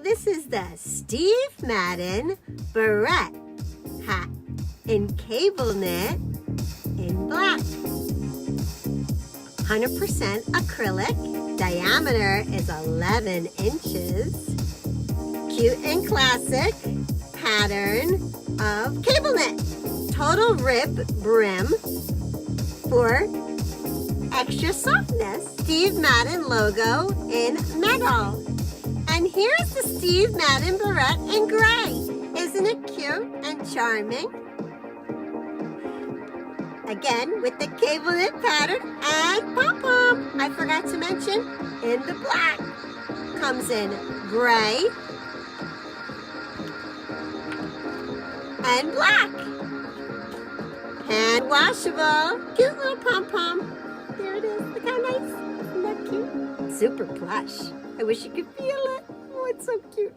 this is the Steve Madden Beret hat in cable knit in black. 100% acrylic. Diameter is 11 inches. Cute and classic pattern of cable knit. Total rib brim for extra softness. Steve Madden logo in metal. And here's the Steve Madden Beret in gray. Isn't it cute and charming? Again, with the cable knit pattern and pom-pom. I forgot to mention, in the black. Comes in gray and black. Hand washable. Cute little pom-pom. There it is. Look how nice. Isn't that cute? Super plush. I wish you could feel it. Oh, it's so cute.